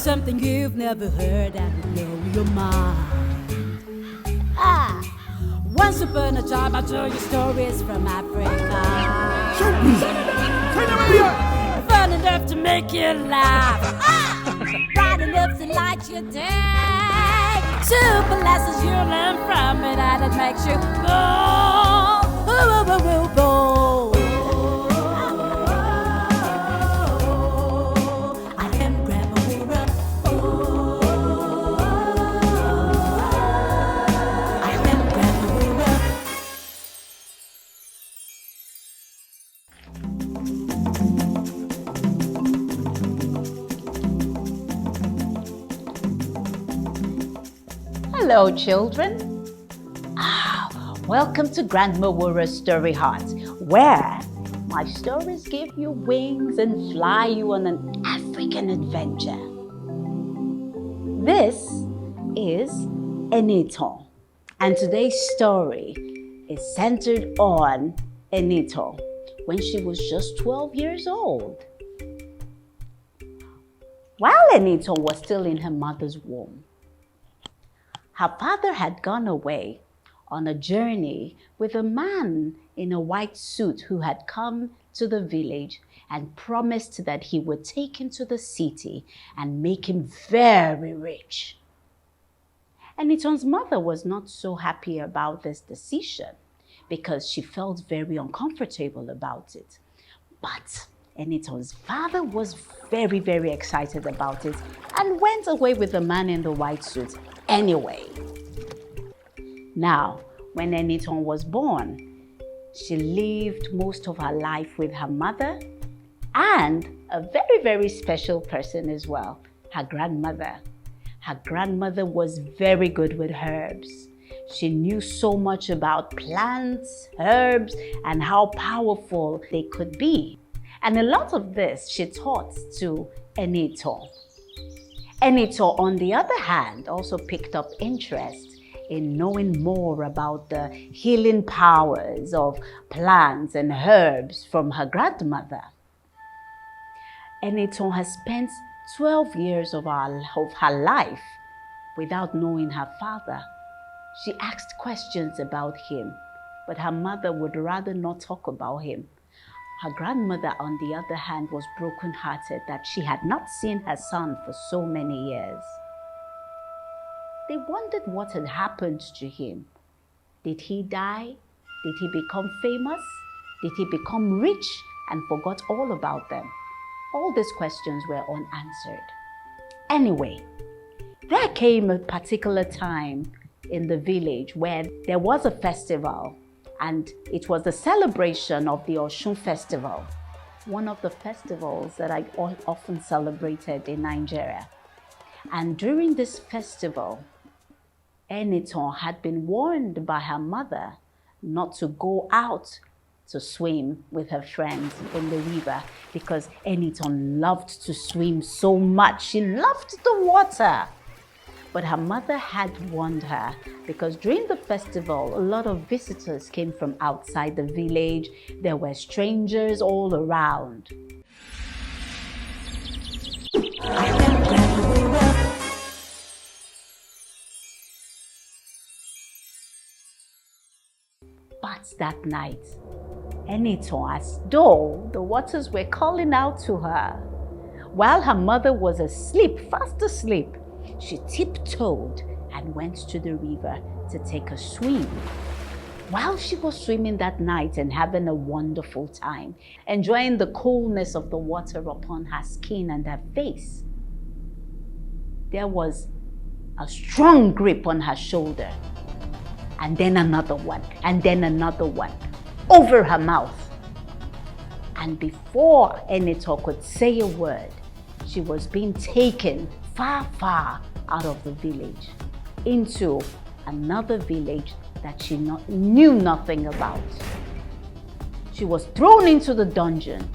something you've never heard that will blow your mind. Once upon a time, I told you stories from Africa. Fun enough to make you laugh. Bright enough to light your day. Super lessons you learn from it, and it makes you go. I am Grandma Wura. I am Grandma Wura. Hello, children. Welcome to Grandma Wura's Story Heart, where my stories give you wings and fly you on an African adventure. This is Enitan, and today's story is centered on Anito when she was just 12 years old. While Anito was still in her mother's womb, her father had gone away on a journey with a man in a white suit who had come to the village and promised that he would take him to the city and make him very rich. Eniton's mother was not so happy about this decision because she felt very uncomfortable about it. But Eniton's father was very, very excited about it and went away with the man in the white suit anyway. Now, when Enitan was born, she lived most of her life with her mother and a very, very special person as well, her grandmother. Her grandmother was very good with herbs. She knew so much about plants, herbs, and how powerful they could be. And a lot of this she taught to Anito. Anito, on the other hand, also picked up interest in knowing more about the healing powers of plants and herbs from her grandmother. Anito has spent 12 years of her life without knowing her father. She asked questions about him, but her mother would rather not talk about him. Her grandmother, on the other hand, was broken-hearted that she had not seen her son for so many years. They wondered what had happened to him. Did he die? Did he become famous? Did he become rich and forgot all about them? All these questions were unanswered. Anyway, there came a particular time in the village where there was a festival, and it was the celebration of the Osun festival, one of the festivals that I often celebrated in Nigeria. And during this festival, Enitan had been warned by her mother not to go out to swim with her friends in the river because Enitan loved to swim so much. She loved the water. But her mother had warned her because during the festival, a lot of visitors came from outside the village. There were strangers all around. But that night, Enitan, as though the waters were calling out to her, while her mother was asleep, fast asleep, she tiptoed and went to the river to take a swim. While she was swimming that night and having a wonderful time, enjoying the coolness of the water upon her skin and her face, there was a strong grip on her shoulder, and then another one, and then another one, over her mouth. And before Anito could say a word, she was being taken far, far out of the village into another village that she knew nothing about. She was thrown into the dungeon.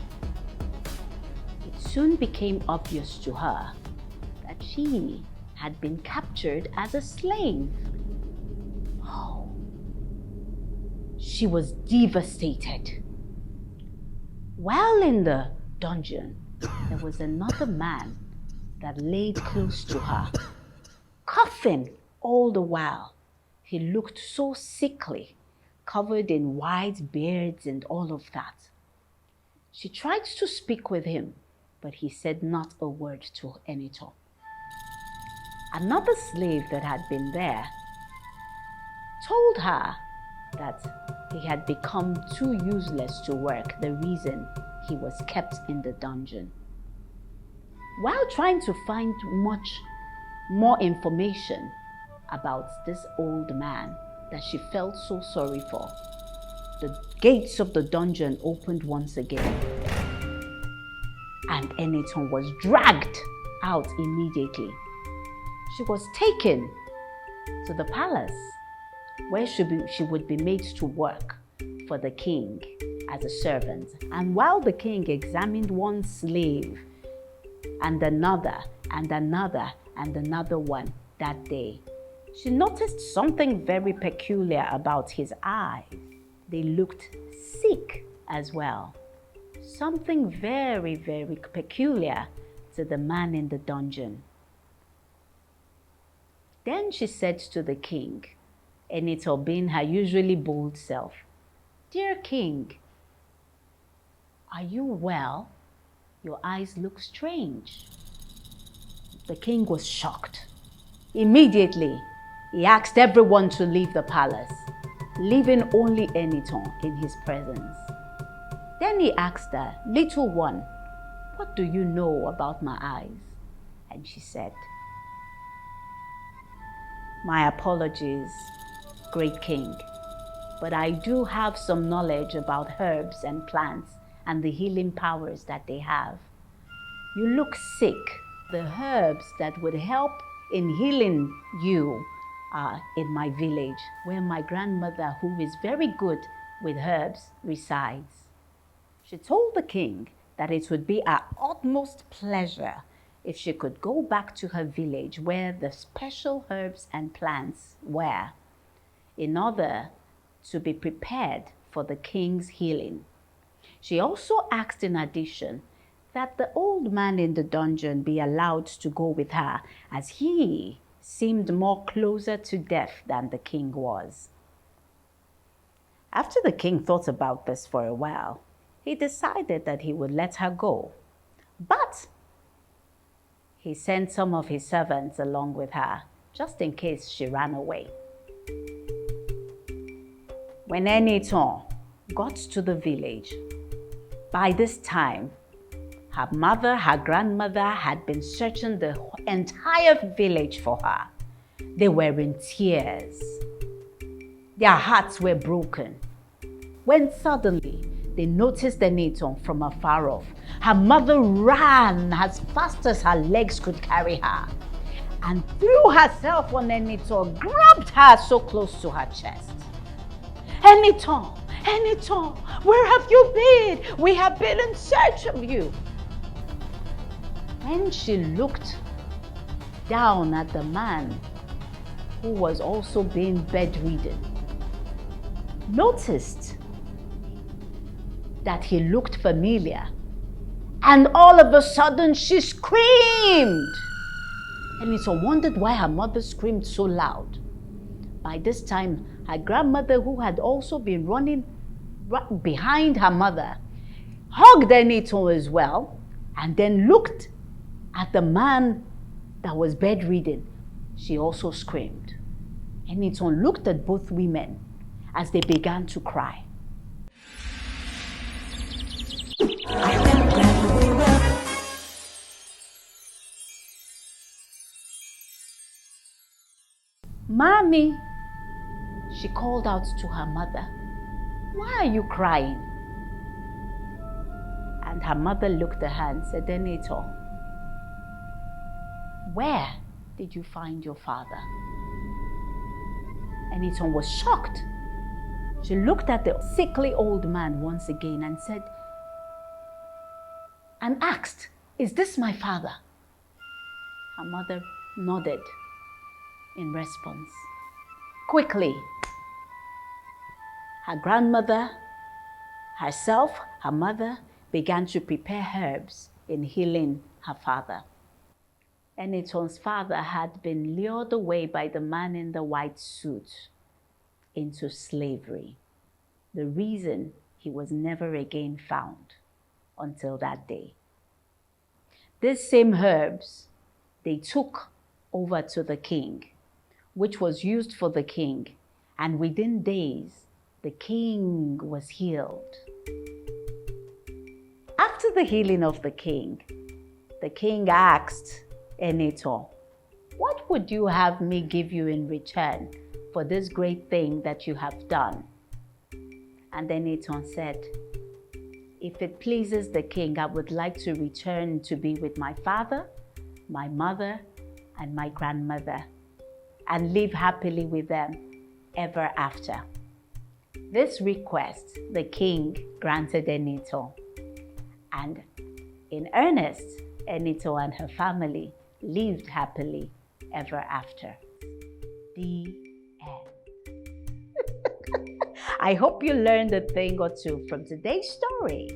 It soon became obvious to her that she had been captured as a slave. Oh, she was devastated. While in the dungeon, there was another man that laid close to her, coughing all the while. He looked so sickly, covered in white beards and all of that. She tried to speak with him, but he said not a word to Anito. Another slave that had been there told her that he had become too useless to work, the reason he was kept in the dungeon. While trying to find much more information about this old man that she felt so sorry for, the gates of the dungeon opened once again, and Enitan was dragged out immediately. She was taken to the palace where she would be made to work for the king as a servant. And while the king examined one slave and another and another and another one that day, she noticed something very peculiar about his eyes. They looked sick as well. Something very, very peculiar to the man in the dungeon. Then she said to the king, Anito being her usually bold self, "Dear king, are you well? Your eyes look strange." The king was shocked. Immediately, he asked everyone to leave the palace, leaving only Enitan in his presence. Then he asked her, "Little one, what do you know about my eyes?" And she said, "My apologies, great king, but I do have some knowledge about herbs and plants and the healing powers that they have. You look sick. The herbs that would help in healing you are in my village, where my grandmother, who is very good with herbs, resides." She told the king that it would be her utmost pleasure if she could go back to her village where the special herbs and plants were, in order to be prepared for the king's healing. She also asked in addition that the old man in the dungeon be allowed to go with her, as he seemed more closer to death than the king was. After the king thought about this for a while, he decided that he would let her go. But he sent some of his servants along with her, just in case she ran away. When Enitan got to the village, by this time, her mother, her grandmother had been searching the entire village for her. They were in tears. Their hearts were broken. When suddenly they noticed Enitan from afar off, her mother ran as fast as her legs could carry her and threw herself on Enitan, grabbed her so close to her chest. "Enitan, Enitan, where have you been? We have been in search of you." When she looked down at the man who was also being bedridden, noticed that he looked familiar, and all of a sudden she screamed. Anito wondered why her mother screamed so loud. By this time, her grandmother, who had also been running behind her mother, hugged Anito as well, and then looked at the man that was bedridden. She also screamed. Anito looked at both women as they began to cry. "Mommy," she called out to her mother, "why are you crying?" And her mother looked at her and said, "Anito, where did you find your father?" Anito was shocked. She looked at the sickly old man once again and said, and asked, "Is this my father?" Her mother nodded in response. Quickly, her grandmother, herself, her mother, began to prepare herbs in healing her father. Enitan's father had been lured away by the man in the white suit into slavery. The reason he was never again found until that day. These same herbs they took over to the king, which was used for the king, and within days, the king was healed. After the healing of the king asked Anito, "What would you have me give you in return for this great thing that you have done?" And then Enitan said, "If it pleases the king, I would like to return to be with my father, my mother, and my grandmother, and live happily with them ever after." This request the king granted Anito, and in earnest, Anito and her family lived happily ever after. The end. I hope you learned a thing or two from today's story.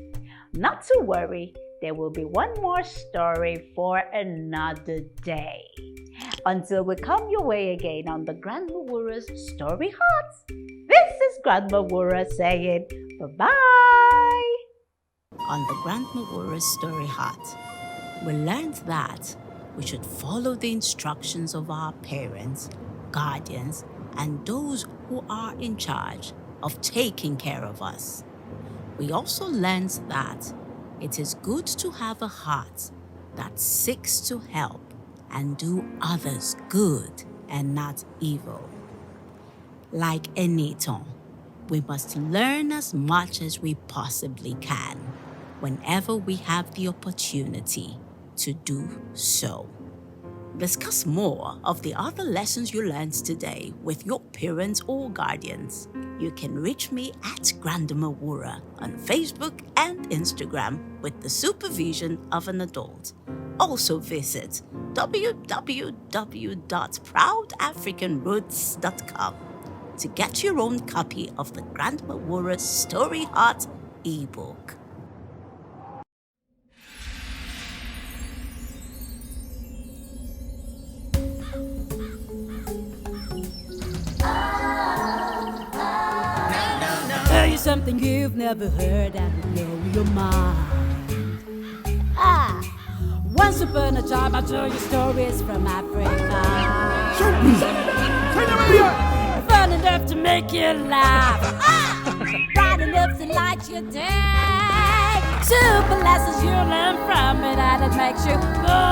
Not to worry, there will be one more story for another day. Until we come your way again on the Grandma Wura's Story Hut, this is Grandma Wura saying bye-bye. On the Grandma Wura's Story Hut, we learned that we should follow the instructions of our parents, guardians, and those who are in charge of taking care of us. We also learned that it is good to have a heart that seeks to help and do others good and not evil. Like Enitan, we must learn as much as we possibly can whenever we have the opportunity to do so. Discuss more of the other lessons you learned today with your parents or guardians. You can reach me at Grandma Wura on Facebook and Instagram with the supervision of an adult. Also visit www.proudafricanroots.com to get your own copy of the Grandma Wura Story Hut ebook. Tell you something you've never heard that will blow your mind. Once upon a time, I'll tell you stories from Africa. Fun enough to make you laugh. Bright enough to light your day. Super lessons you learn from it, and it makes you go.